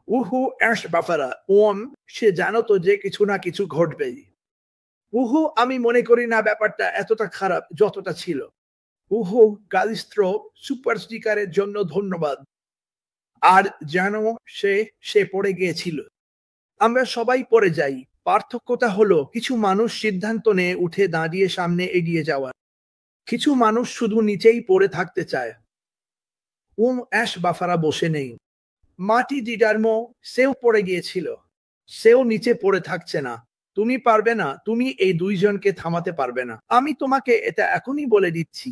উহু অ্যাশ বাফারা ওম সে জানতো যে কিছু না কিছু ঘটবেই। উহু আমি মনে করি না ব্যাপারটা এতটা খারাপ যতটা ছিল। উহু গালিস্ত্র সুপার স্টিকারের জন্য ধন্যবাদ। আর জানো সে পড়ে গিয়েছিল। আমরা সবাই পড়ে যাই। পার্থক্যটা হলো কিছু মানুষ সিদ্ধান্ত নিয়ে উঠে দাঁড়িয়ে সামনে এগিয়ে যাওয়ার। কিছু মানুষ শুধু নিচেই পড়ে থাকতে চায়। অ্যাশ বাফারা বসে নেই। মাটি ডিডার্মো সেও পড়ে গিয়েছিল। সেও নিচে পড়ে থাকছে না। তুমি পারবে না, তুমি এই দুইজনকে থামাতে পারবে না। আমি তোমাকে এটা এখনই বলে দিচ্ছি।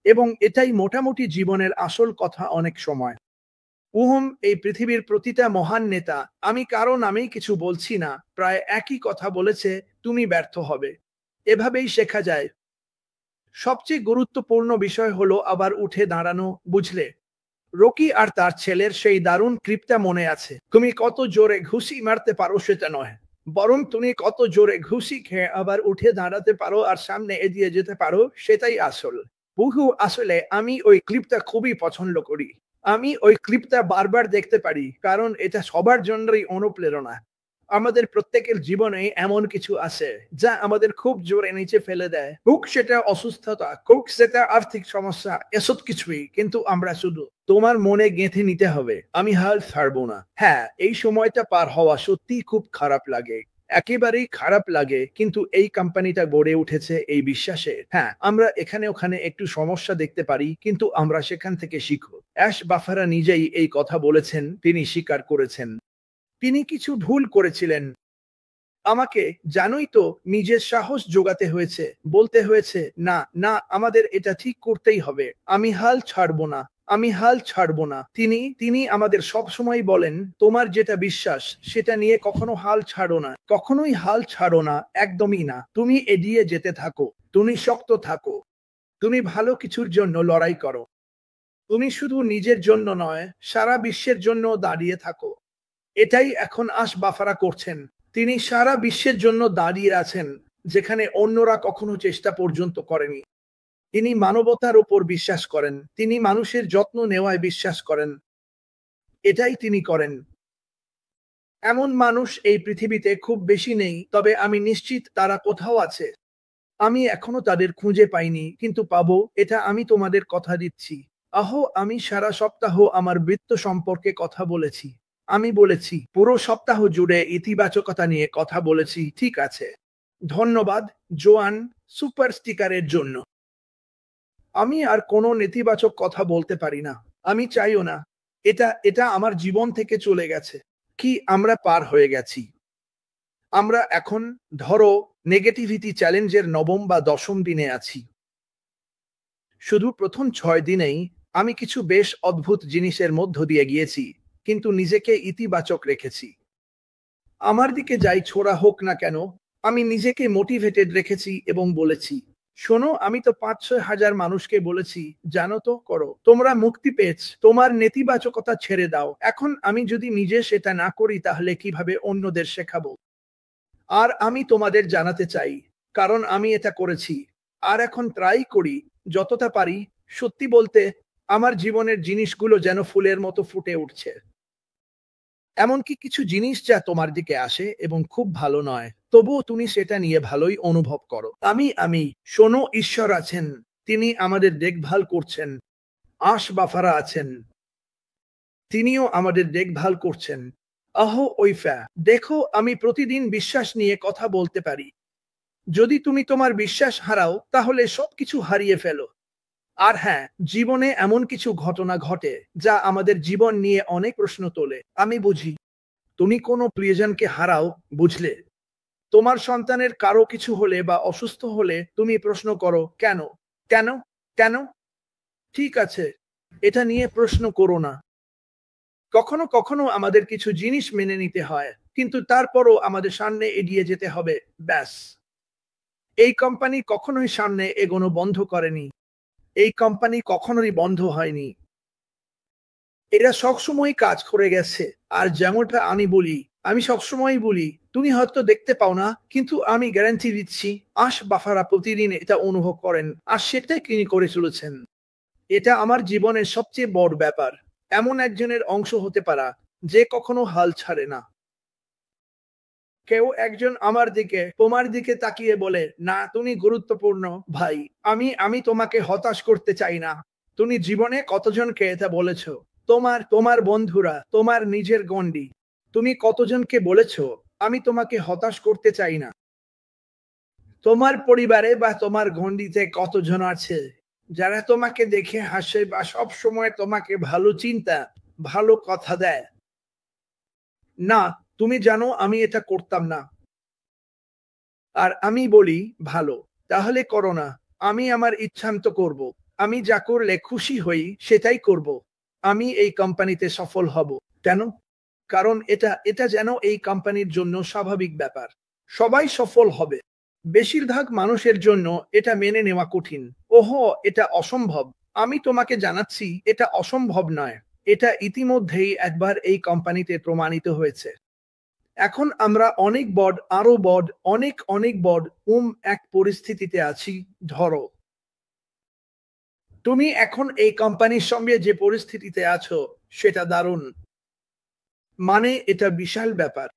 এবং এটাই মোটামুটি জীবনের আসল কথা অনেক সময়। এই পৃথিবীর প্রতিটা মহান নেতা, আমি কারো নামেই কিছু বলছি না, প্রায় একই কথা বলেছে, তুমি ব্যর্থ হবে। এভাবেই শেখা যায়। সবচেয়ে গুরুত্বপূর্ণ বিষয় হলো আবার উঠে দাঁড়ানো, বুঝলে? রকি আর তার ছেলের সেই দারুণ ক্লিপটা মনে আছে। তুমি কত জোরে ঘুষি মারতে পারো সেটা নয়, বরং তুমি কত জোরে ঘুষি খেয়ে আবার উঠে দাঁড়াতে পারো আর সামনে এগিয়ে যেতে পারো, সেটাই আসল। আসলে আমি ওই ক্লিপটা খুবই পছন্দ করি। আমি ওই ক্লিপটা বারবার দেখতে পারি কারণ এটা সবার জন্যই অনুপ্রেরণা। আমাদের প্রত্যেকের জীবনে এমন কিছু আছে যা আমাদের খুব জোরে নিচে ফেলে দেয়। হোক সেটা অসুস্থতা, হোক সেটা আর্থিক সমস্যা, এসব কিছুই। কিন্তু আমরা শুধু তোমার মনে গেঁথে নিতে হবে, আমি হাল ছাড়বো না। হ্যাঁ, এই সময়টা পার হওয়া সত্যি খুব খারাপ লাগে, একেবারেই খারাপ লাগে, কিন্তু এই কোম্পানিটা গড়ে উঠেছে এই বিশ্বাসে। হ্যাঁ, আমরা এখানে ওখানে একটু সমস্যা দেখতে পারি, কিন্তু আমরা সেখান থেকে শিখব। অ্যাশ বাফারা নিজেই এই কথা বলেছেন, তিনি স্বীকার করেছেন তিনি কিছু ভুল করেছিলেন। আমাকে জানোই তো নিজের সাহস জোগাতে হয়েছে, বলতে হয়েছে না না আমাদের এটা ঠিক করতেই হবে, আমি হাল ছাড়বো না, আমি হাল ছাড়বো না। তিনি আমাদের সব সময় বলেন, তোমার যেটা বিশ্বাস সেটা নিয়ে কখনো হাল ছাড়ো না, কখনোই হাল ছাড়ো না, একদমই না। তুমি এগিয়ে যেতে থাকো, তুমি শক্ত থাকো, তুমি ভালো কিছুর জন্য লড়াই করো। তুমি শুধু নিজের জন্য নয়, সারা বিশ্বের জন্য দাঁড়িয়ে থাকো। এটাই এখন বাফারা করছেন। তিনি সারা বিশ্বের জন্য দাঁড়িয়ে আছেন, যেখানে অন্যরা কখনো চেষ্টা পর্যন্ত করেনি। তিনি মানবতার উপর বিশ্বাস করেন, তিনি মানুষের যত্ন নেওয়ায় বিশ্বাস করেন। এটাই তিনি করেন। এমন মানুষ এই পৃথিবীতে খুব বেশি নেই, তবে আমি নিশ্চিত তারা কোথাও আছে। আমি এখনো তাদের খুঁজে পাইনি, কিন্তু পাবো, এটা আমি তোমাদের কথা দিচ্ছি। আমি সারা সপ্তাহ আমার বৃত্ত সম্পর্কে কথা বলেছি। আমি বলেছি, পুরো সপ্তাহ জুড়ে ইতিবাচকতা নিয়ে কথা বলেছি, ঠিক আছে? ধন্যবাদ, জোয়ান, সুপার স্টিকারের জন্য। আমি আর কোনো নেতিবাচক কথা বলতে পারি না। আমি চাইও না। এটা এটা আমার জীবন থেকে চলে গেছে। কি আমরা পার হয়ে গেছি। আমরা এখন, ধরো, নেগেটিভিটি চ্যালেঞ্জের নবম বা দশম দিনে আছি। শুধু প্রথম 6 দিনেই আমি কিছু বেশ অদ্ভুত জিনিসের মধ্য দিয়ে গিয়েছি, কিন্তু নিজেকে ইতিবাচক রেখেছি। আমার দিকে যাই ছোড়া হোক না কেন, আমি নিজেকে মোটিভেটেড রেখেছি এবং বলেছি, শোনো, আমি তো 5-6 হাজার মানুষকে বলেছি, জানো তো, করো, তোমরা মুক্তি পেয়েছ, তোমার নেতিবাচকতা ছেড়ে দাও। এখন আমি যদি নিজে সেটা না করি তাহলে কিভাবে অন্যদের শেখাবো? আর আমি তোমাদের জানাতে চাই, কারণ আমি এটা করেছি আর এখন ট্রাই করি যতটা পারি। সত্যি বলতে, আমার জীবনের জিনিসগুলো যেন ফুলের মতো ফুটে উঠছে। এমনকি কিছু জিনিস যা তোমার দিকে আসে এবং খুব ভালো নয়, তবুও তুমি সেটা নিয়ে ভালোই অনুভব করো। আমি শোনো, ঈশ্বর আছেন, তিনি আমাদের দেখভাল করছেন। বাফারা আছেন, তিনিও আমাদের দেখভাল করছেন। দেখো, আমি প্রতিদিন বিশ্বাস নিয়ে কথা বলতে পারি। যদি তুমি তোমার বিশ্বাস হারাও তাহলে সবকিছু হারিয়ে ফেলো। আর হ্যাঁ, জীবনে এমন কিছু ঘটনা ঘটে যা আমাদের জীবন নিয়ে অনেক প্রশ্ন তোলে। আমি বুঝি। তুমি কোনো প্রিয়জনকে হারাও, বুঝলে? তোমার সন্তানের কারো কিছু হলে বা অসুস্থ হলে তুমি প্রশ্ন করো, কেন, কেন, কেন? ঠিক আছে, এটা নিয়ে প্রশ্ন করো না। কখনো কখনো আমাদের কিছু জিনিস মেনে নিতে হয়, কিন্তু তারপরও আমাদের সামনে এগিয়ে যেতে হবে, ব্যাস। এই কোম্পানি কখনোই সামনে এগোনো বন্ধ করেনি। এই কোম্পানি কখনোই বন্ধ হয়নি। এরা সবসময় কাজ করে গেছে। আর যেমনটা আমি বলি, আমি সবসময় বলি, তুমি হয়তো দেখতে পাও না, কিন্তু আমি গ্যারান্টি দিচ্ছি, বাফারা প্রতিদিন এটা অনুভব করেন, আর সেটাই তিনি করে চলেছেন। এটা আমার জীবনের সবচেয়ে বড় ব্যাপার, এমন একজনের অংশ হতে পারা যে কখনো হাল ছাড়ে না। কেউ একজন আমার দিকে তোমার দিকে তাকিয়ে বলে, না তুমি গুরুত্বপূর্ণ ভাই, আমি তোমাকে হতাশ করতে চাই না। তুমি জীবনে কতজনকে এটা বলেছো? তোমার তোমার বন্ধুরা, তোমার নিজের গণ্ডি। তুমি কতজনকে বলেছো আমি তোমাকে হতাশ করতে চাই না? তোমার পরিবারে বা তোমার গণ্ডিতে কতজন আছে যারা তোমাকে দেখে হাসে বা সব সময় তোমাকে ভালো চিন্তা, ভালো কথা দেয়? না, তুমি জানো আমি এটা করতাম না। আর আমি বলি, ভালো, তাহলে করো না। আমি আমার ইচ্ছান্ত করব। আমি যা করলে খুশি হই সেটাই করব। আমি এই কোম্পানিতে সফল হব। কেন? কারণ এটা এটা যেন এই কোম্পানির জন্য স্বাভাবিক ব্যাপার। সবাই সফল হবে। বেশিরভাগ মানুষের জন্য এটা মেনে নেওয়া কঠিন। ওহো, এটা অসম্ভব। আমি তোমাকে জানাচ্ছি এটা অসম্ভব নয়। এটা ইতিমধ্যেই একবার এই কোম্পানিতে প্রমাণিত হয়েছে। এখন আমরা অনেক বড়, আরো বড়, অনেক অনেক বড় এক পরিস্থিতিতে আছি। ধরো, তুমি এখন এই কোম্পানির সঙ্গে যে পরিস্থিতিতে আছো সেটা দারুণ। মানে এটা বিশাল ব্যাপার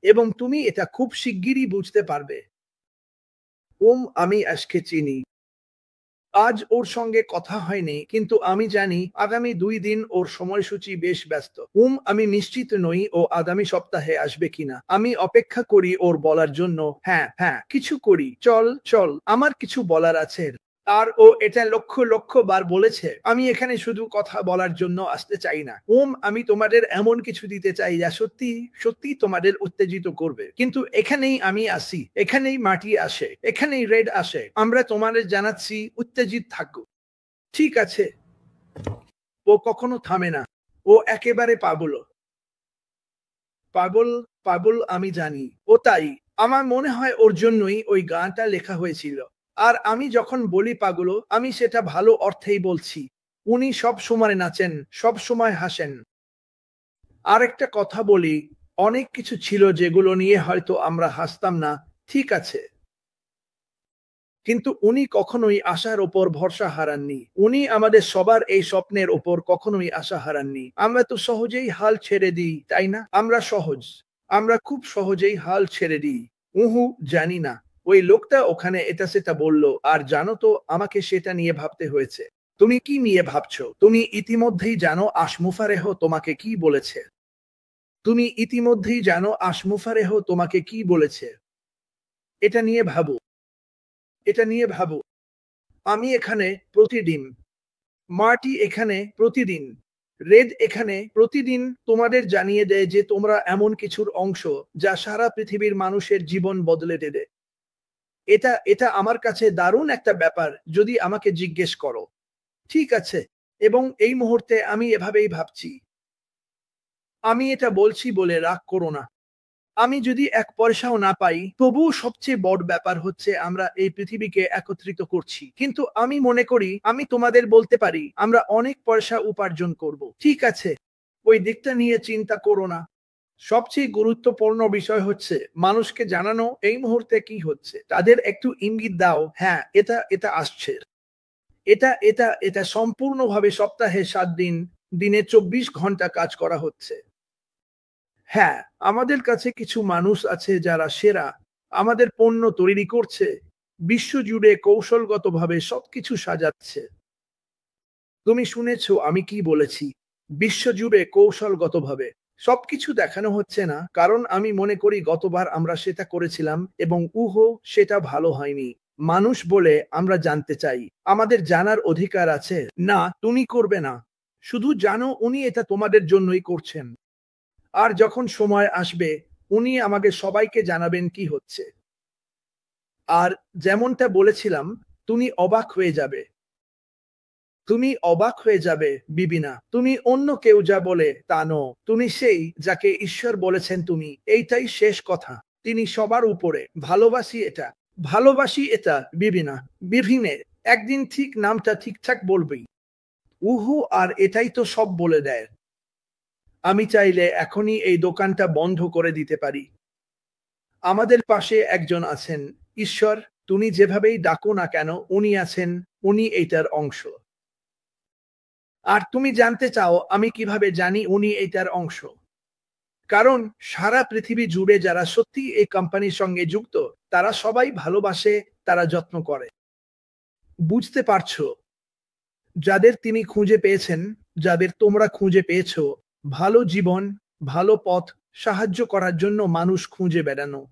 এবং তুমি এটা খুব শিগগিরই বুঝতে পারবে। আমি আজকে চিনি। আজ ওর সঙ্গে কথা হয়নি, কিন্তু আমি জানি আগামী 2 দিন ওর সময়সূচি বেশ ব্যস্ত। আমি নিশ্চিত নই ও আগামী সপ্তাহে আসবে কিনা। আমি অপেক্ষা করি ওর বলার জন্য। হ্যাঁ হ্যাঁ, কিছু করি, চল চল, আমার কিছু বলার আছে। আর ও এটা লক্ষ লক্ষ বার বলেছে, আমি এখানে শুধু কথা বলার জন্য আসতে চাই না। আমি তোমাদের এমন কিছু দিতে চাই যা সত্যি সত্যি তোমাদের উত্তেজিত করবে। কিন্তু এখানেই আমি আসি, এখানেই মাটি আসে, এখানেই রেড আসে। আমরা তোমাদের জানাচ্ছি উত্তেজিত থাকো। ঠিক আছে? ও কখনো থামে না। ও একেবারে পাগল। পাগল, পাগল, আমি জানি। ও তাই। আমার মনে হয় ওর জন্যই ওই গানটা লেখা হয়েছিল। আর আমি যখন বলি পাগল, আমি সেটা ভালো অর্থেই বলছি। উনি সব সময় নাচেন, সব সময় হাসেন। আর একটা কথা বলি, অনেক কিছু ছিল যেগুলো নিয়ে হয়তো আমরা হাসতাম না, ঠিক আছে, কিন্তু উনি কখনোই আশার ওপর ভরসা হারাননি। উনি আমাদের সবার এই স্বপ্নের ওপর কখনোই আশা হারাননি। আমরা তো সহজেই হাল ছেড়ে দিই, তাই না? আমরা খুব সহজেই হাল ছেড়ে দিই। জানি না। ওই লোকটা ওখানে এটা সেটা বলল, আর জানো তো আমাকে সেটা নিয়ে ভাবতে হয়েছে। তুমি কি নিয়ে ভাবছো? তুমি ইতিমধ্যেই জানো আশমুফারেহ তোমাকে কি বলেছে। তুমি ইতিমধ্যেই জানো আশমুফারেহ তোমাকে কি বলেছে। এটা নিয়ে ভাবো, এটা নিয়ে ভাবো। আমি এখানে প্রতিদিন, মার্টি এখানে প্রতিদিন, রেড এখানে প্রতিদিন তোমাদের জানিয়ে দেয় যে তোমরা এমন কিছুর অংশ যা সারা পৃথিবীর মানুষের জীবন বদলে দেবে। এটা এটা আমার কাছে দারুণ একটা ব্যাপার যদি আমাকে জিজ্ঞেস করো। ঠিক আছে, এবং এই মুহূর্তে আমি এভাবেই ভাবছি। আমি এটা বলছি বলে রাগ করো না। আমি যদি এক পয়সাও না পাই, তবুও সবচেয়ে বড় ব্যাপার হচ্ছে আমরা এই পৃথিবীকে একত্রিত করছি। কিন্তু আমি মনে করি আমি তোমাদের বলতে পারি আমরা অনেক পয়সা উপার্জন করব। ঠিক আছে, ওই দিকটা নিয়ে চিন্তা করো না। সবচেয়ে গুরুত্বপূর্ণ বিষয় হচ্ছে মানুষকে জানানো এই মুহূর্তে কি হচ্ছে। তাদের একটু ইঙ্গিত দাও, হ্যাঁ এটা এটা আসছে। এটা এটা এটা সম্পূর্ণভাবে সপ্তাহে 7 দিন, দিনে 24 ঘন্টা কাজ করা হচ্ছে। হ্যাঁ, আমাদের কাছে কিছু মানুষ আছে যারা সেরা, আমাদের পণ্য তৈরি করছে, বিশ্বজুড়ে কৌশলগতভাবে সবকিছু সাজাচ্ছে। তুমি শুনেছো আমি কি বলেছি? বিশ্বজুড়ে কৌশলগতভাবে সবকিছু দেখানো হচ্ছে না, কারণ আমি মনে করি গতবার আমরা সেটা করেছিলাম এবং সেটা ভালো হয়নি। মানুষ বলে আমরা জানতে চাই, আমাদের জানার অধিকার আছে। না, তুমি করবে না। শুধু জানো উনি এটা তোমাদের জন্যই করছেন। আর যখন সময় আসবে উনি আমাকে সবাইকে জানাবেন কি হচ্ছে। আর যেমনটা বলেছিলাম, তুমি অবাক হয়ে যাবে। তুমি অবাক হয়ে যাবে, বিবিনা। তুমি অন্য কেউ যা বলে তা নও। তুমি সেই যাকে ঈশ্বর বলেছেন তুমি। এইটাই শেষ কথা। তিনি সবার উপরে। ভালোবাসি এটা। ভালোবাসি এটা, বিবিনা। বিভিনে একদিন ঠিক নামটা ঠিকঠাক বলবি। আর এটাই তো সব বলে দেয়। আমি চাইলে এখনই এই দোকানটা বন্ধ করে দিতে পারি। আমাদের পাশে একজন আছেন, ঈশ্বর। তুমি যেভাবেই ডাকো না কেন উনি আছেন, উনি এইটার অংশ। আর তুমি জানতে চাও আমি কিভাবে জানি উনি এইটার অংশ। কারণ সারা পৃথিবী জুড়ে যারা সত্যি এই কোম্পানির সঙ্গে যুক্ত তারা সবাই ভালোবাসে, তারা যত্ন করে। বুঝতে পারছো? যাদের তিনি খুঁজে পেয়েছেন, যাদের তোমরা খুঁজে পেয়েছো, ভালো জীবন, ভালো পথ, সাহায্য করার জন্য মানুষ খুঁজে বেড়ানো।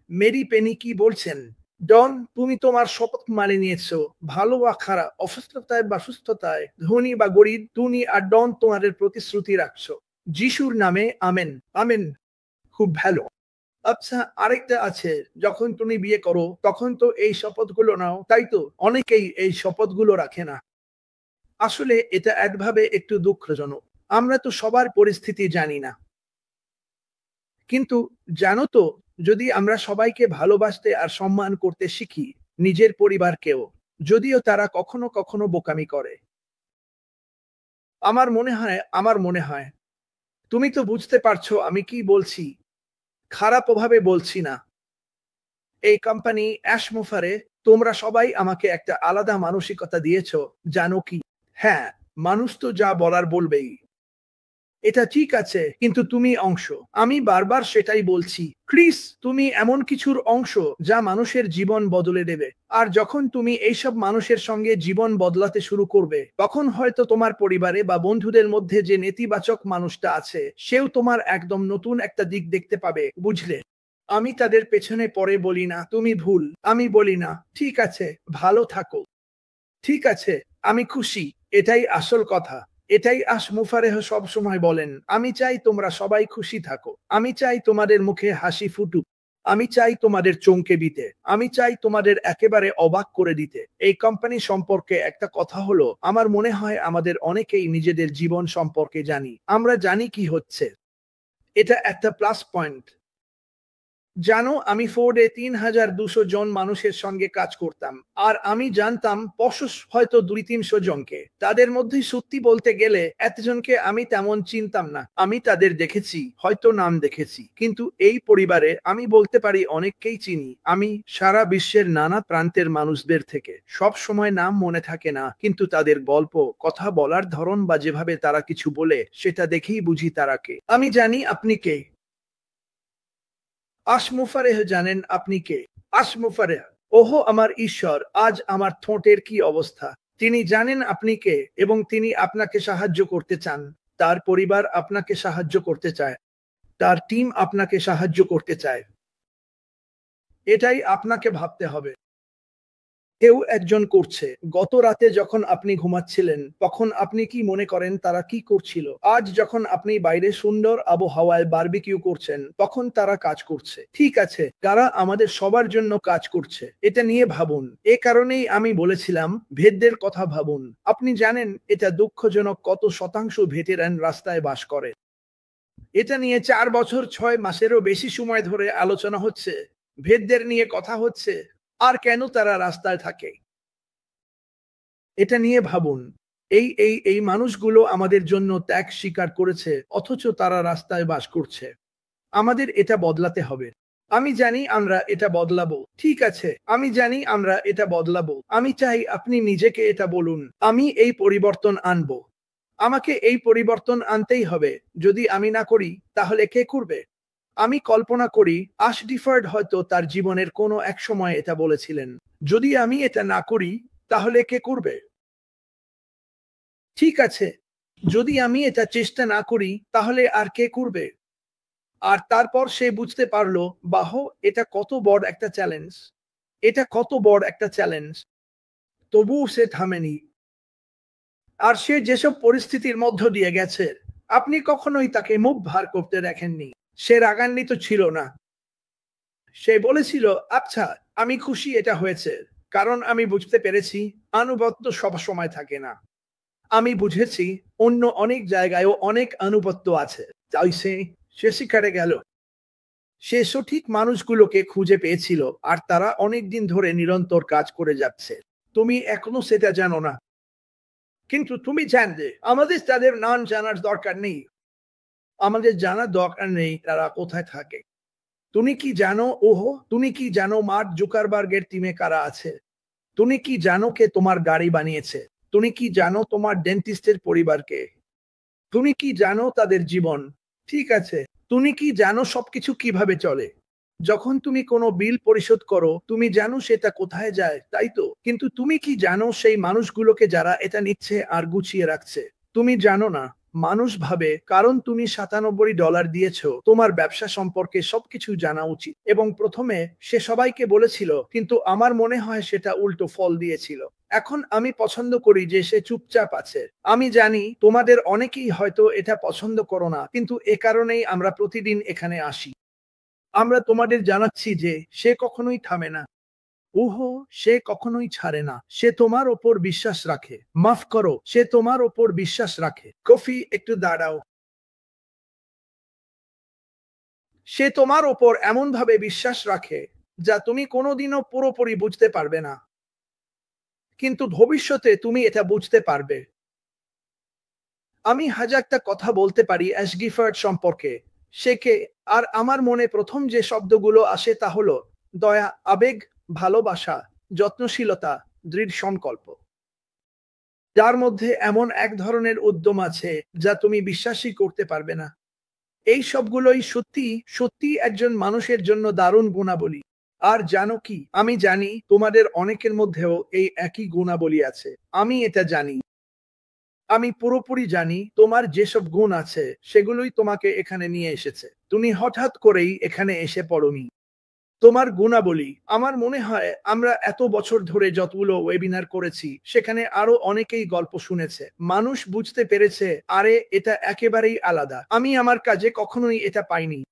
মেরি পেনি কি বলছেন? ডন, তুমি তোমার শপথ মানে নিয়েছো। ভালো বা খারাপ, অসুস্থতায় বা সুস্থতায়, ধনী বা গরিব, তুমি আর ডন তোমাদের প্রতিশ্রুতি রাখছো। যিশুর নামে আমেন। আমেন। খুব ভালো। আচ্ছা, আরেকটা আছে, যখন তুমি বিয়ে করো তখন তো এই শপথগুলো নাও, তাই তো? অনেকেই এই শপথগুলো রাখে না। আসলে এটা একভাবে একটু দুঃখজনক। আমরা তো সবার পরিস্থিতি জানি না। কিন্তু জানো তো, যদি আমরা সবাইকে ভালোবাসতে আর সম্মান করতে শিখি, নিজের পরিবারকেও, যদিও তারা কখনো কখনো বোকামি করে, আমার মনে হয় তুমি তো বুঝতে পারছো আমি কি বলছি। খারাপ ভাবে বলছি না। এই কোম্পানি অ্যাশমোফারে তোমরা সবাই আমাকে একটা আলাদা মানসিকতা দিয়েছো, জানো কি? হ্যাঁ, মানুষ তো যা বলার বলবেই। এটা ঠিক আছে, কিন্তু তুমি অংশ। আমি বারবার সেটাই বলছি। ক্রিস, তুমি এমন কিছুর অংশ যা মানুষের জীবন বদলে দেবে। আর যখন তুমি এইসব মানুষের সঙ্গে জীবন বদলাতে শুরু করবে, তখন হয়তো তোমার পরিবারে বা বন্ধুদের মধ্যে যে নেতিবাচক মানুষটা আছে, সেও তোমার একদম নতুন একটা দিক দেখতে পাবে, বুঝলে? আমি তাদের পেছনে পড়ে বলি না তুমি ভুল। আমি বলি না ঠিক আছে, ভালো থাকো। ঠিক আছে, আমি খুশি। এটাই আসল কথা। এটাই মুফারেহ সব সময় বলেন, আমি চাই তোমরা সবাই খুশি থাকো। আমি চাই তোমাদের মুখে হাসি ফুটুক। আমি চাই তোমাদের চমকে দিতে। আমি চাই তোমাদের একেবারে অবাক করে দিতে। এই কোম্পানি সম্পর্কে একটা কথা হলো, আমার মনে হয় আমাদের অনেকেই নিজেদের জীবন সম্পর্কে জানি। আমরা জানি কি হচ্ছে। এটা একটা প্লাস পয়েন্ট। জানো, আমি ফোর্ডে ৩,২০০ জন মানুষের সঙ্গে কাজ করতাম। আর আমি জানতাম হয়তো ২-৩০০ জনকে। তাদের মধ্যে সত্যি বলতে গেলে এতজনকে আমি তেমন চিনতাম না। আমি তাদের দেখেছি, হয়তো নাম দেখেছি। কিন্তু এই পরিবারে আমি বলতে পারি অনেককেই চিনি। আমি সারা বিশ্বের নানা প্রান্তের মানুষদের থেকে। সব সময় নাম মনে থাকে না, কিন্তু তাদের গল্প, কথা বলার ধরন বা যেভাবে তারা কিছু বলে, সেটা দেখেই বুঝি তারা কে। আমি জানি আপনি কে। আশমুফারেহ জানেন আপনি কে? আশমুফারেহ, ওহো আমার ঈশ্বর, আজ আমার ঠোঁটের কি অবস্থা। তিনি জানেন আপনি কে এবং তিনি আপনাকে সাহায্য করতে চান। তার পরিবার আপনাকে সাহায্য করতে চায়। তার টিম আপনাকে সাহায্য করতে চায়। এটাই আপনাকে ভাবতে হবে। কেউ একজন করছে। গত রাতে যখন আপনি ঘুমাচ্ছিলেন, তখন আপনি কি মনে করেন তারা কি করছিল? আজ যখন আপনি বাইরে সুন্দর আবহাওয়ায় বারবিকিউ করছেন, তখন তারা কাজ করছে। ঠিক আছে, তারা আমাদের সবার জন্য কাজ করছে। এটা নিয়ে ভাবুন। এ কারণেই আমি বলেছিলাম, ভেদদের কথা ভাবুন। আপনি জানেন এটা দুঃখজনক কত শতাংশ ভেটেরান রাস্তায় বাস করে। এটা নিয়ে ৪ বছর ৬ মাসেরও বেশি সময় ধরে আলোচনা হচ্ছে। ভেদদের নিয়ে কথা হচ্ছে। আর কেন তারা রাস্তায় থাকে? এটা নিয়ে ভাবুন। এই মানুষগুলো আমাদের জন্য ত্যাগ স্বীকার করেছে, অথচ তারা রাস্তায় বাস করছে। আমাদের এটা বদলাতে হবে। আমি জানি আমরা এটা বদলাবো। ঠিক আছে, আমি জানি আমরা এটা বদলাবো। আমি চাই আপনি নিজেকে এটা বলুন, আমি এই পরিবর্তন আনবো। আমাকে এই পরিবর্তন আনতেই হবে। যদি আমি না করি, তাহলে কে করবে? আমি কল্পনা করি ডিফার্ড হয়তো তার জীবনের কোনো এক সময় এটা বলেছিলেন, যদি আমি এটা না করি, তাহলে কে করবে? ঠিক আছে, যদি আমি এটা চেষ্টা না করি, তাহলে আর কে করবে? আর তারপর সে বুঝতে পারলো, বাহ, এটা কত বড় একটা চ্যালেঞ্জ। এটা কত বড় একটা চ্যালেঞ্জ। তবুও সে থামেনি। আর সে যেসব পরিস্থিতির মধ্য দিয়ে গেছে, আপনি কখনোই তাকে মুখ ভার করতে দেখেননি। সে রাগান্বিত ছিল না। সে বলেছিল, আচ্ছা, আমি খুশি এটা হয়েছে। কারণ আমি বুঝতে পেরেছি আনুগত্য সব সময় থাকে না। আমি বুঝেছি অন্য অনেক জায়গায়ও অনেক আনুগত্য আছে। তাই সে শিকারে গেল। সে সঠিক মানুষগুলোকে খুঁজে পেয়েছিল আর তারা অনেকদিন ধরে নিরন্তর কাজ করে যাচ্ছে। তুমি এখনো সেটা জানো না, কিন্তু তুমি জানবে। আমাদের তাদের নাম জানার দরকার নেই। আমাদের জানার দরকার নেই তারা কোথায় থাকে। তুমি কি জানো, তুমি কি জানো মার্ক জুকারবার্গের টিমে কারা আছে? তুমি কি জানো কে তোমার গাড়ি বানিয়েছে? তুমি কি জানো তোমার ডেন্টিস্টের পরিবারকে? তুমি কি জানো তাদের জীবন? ঠিক আছে, তুমি কি জানো সবকিছু কিভাবে চলে? যখন তুমি কোনো বিল পরিশোধ করো, তুমি জানো সেটা কোথায় যায়, তাই তো? কিন্তু তুমি কি জানো সেই মানুষগুলোকে যারা এটা নিচ্ছে আর গুছিয়ে রাখছে? তুমি জানো না। মানুষ ভাবে কারণ তুমি $97 দিয়েছো, তোমার ব্যবসা সম্পর্কে সবকিছু জানা উচিত। এবং প্রথমে সে সবাইকে বলেছিল, কিন্তু আমার মনে হয় সেটা উল্টো ফল দিয়েছিল। এখন আমি পছন্দ করি যে সে চুপচাপ আছে। আমি জানি তোমাদের অনেকেই হয়তো এটা পছন্দ করো না, কিন্তু এ কারণেই আমরা প্রতিদিন এখানে আসি। আমরা তোমাদের জানাচ্ছি যে সে কখনোই থামে না। ওহো, সে কখনোই ছাড়ে না। সে তোমার ওপর বিশ্বাস রাখে। মাফ করো, সে তোমার ওপর বিশ্বাস রাখে। কফি, একটু দাঁড়াও। সে তোমার ওপর এমনভাবে বিশ্বাস রাখে যা তুমি কোনোদিনও পুরোপুরি বুঝতে পারবে না। কিন্তু ভবিষ্যতে তুমি এটা বুঝতে পারবে। আমি হাজারটা কথা বলতে পারি অ্যাশ গিফার্ড সম্পর্কে। সে কে? আর আমার মনে প্রথম যে শব্দগুলো আসে তা হলো দয়া, আবেগ, ভালোবাসা, যত্নশীলতা, দৃঢ় সংকল্প। যার মধ্যে এমন এক ধরনের উদ্যম আছে যা তুমি বিশ্বাসই করতে পারবে না। এই সবগুলোই সত্যি, সত্যি একজন মানুষের জন্য দারুণ গুণাবলী। আর জানো কি? আমি জানি তোমাদের অনেকের মধ্যেও এই একই গুণাবলী আছে। আমি এটা জানি। আমি পুরোপুরি জানি তোমার যেসব গুণ আছে সেগুলোই তোমাকে এখানে নিয়ে এসেছে। তুমি হঠাৎ করেই এখানে এসে পড়োনি। তোমার গুণাবলী, আমার মনে হয় আমরা এত বছর ধরে যতগুলো ওয়েবিনার করেছি সেখানে আরো অনেকেই গল্প শুনেছে। মানুষ বুঝতে পেরেছে আরে এটা একেবারেই আলাদা। আমি আমার কাজে কখনোই এটা পাইনি।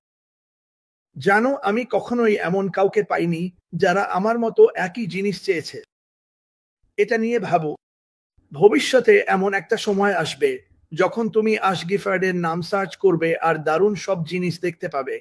জানো, আমি কখনোই এমন কাউকে পাইনি যারা আমার মতো একই জিনিস চেয়েছে। এটা নিয়ে ভাবো, ভবিষ্যতে এমন একটা সময় আসবে যখন তুমি আশ গিফার্ডের নাম সার্চ করবে আর দারুণ সব জিনিস দেখতে পাবে।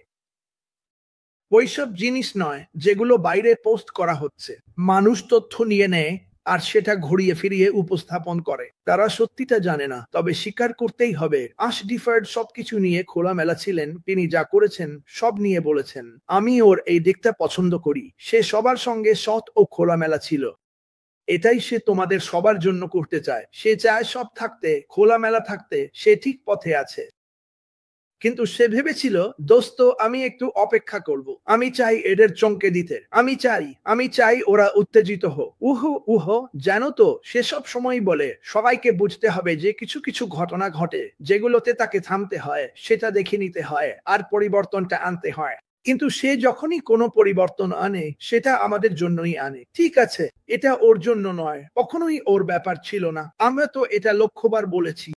ওইসব জিনিস নয় যেগুলো বাইরে পোস্ট করা হচ্ছে। মানুষ তথ্য নিয়ে নেয় আর সেটা ঘুরিয়ে ফিরিয়ে উপস্থাপন করে। তারা সত্যিটা জানে না, তবে স্বীকার করতেই হবে আশ ডিফার্ড সবকিছু নিয়ে খোলামেলা ছিলেন। তিনি যা করেছেন সব নিয়ে বলেছেন। আমি ওর এই দিকটা পছন্দ করি। সে সবার সঙ্গে সৎ ও খোলামেলা ছিল। এটাই সে তোমাদের সবার জন্য করতে চায়। সে চায় সব থাকতে, খোলামেলা থাকতে। সে ঠিক পথে আছে। কিন্তু সে ভেবেছিল, দোস্ত আমি একটু অপেক্ষা করব। আমি চাই এদের চমকে দিতে। আমি চাই ওরা উত্তেজিত হোক। উহো, জানো তো সে সব সময় বলে সবাইকে বুঝতে হবে যে কিছু কিছু ঘটনা ঘটে যেগুলোতে তাকে থামতে হয়, সেটা দেখে নিতে হয় আর পরিবর্তনটা আনতে হয়। কিন্তু সে যখনই কোনো পরিবর্তন আনে সেটা আমাদের জন্যই আনে। ঠিক আছে, এটা ওর জন্য নয়, কখনোই ওর ব্যাপার ছিল না। আমরা তো এটা লক্ষবার বলেছি।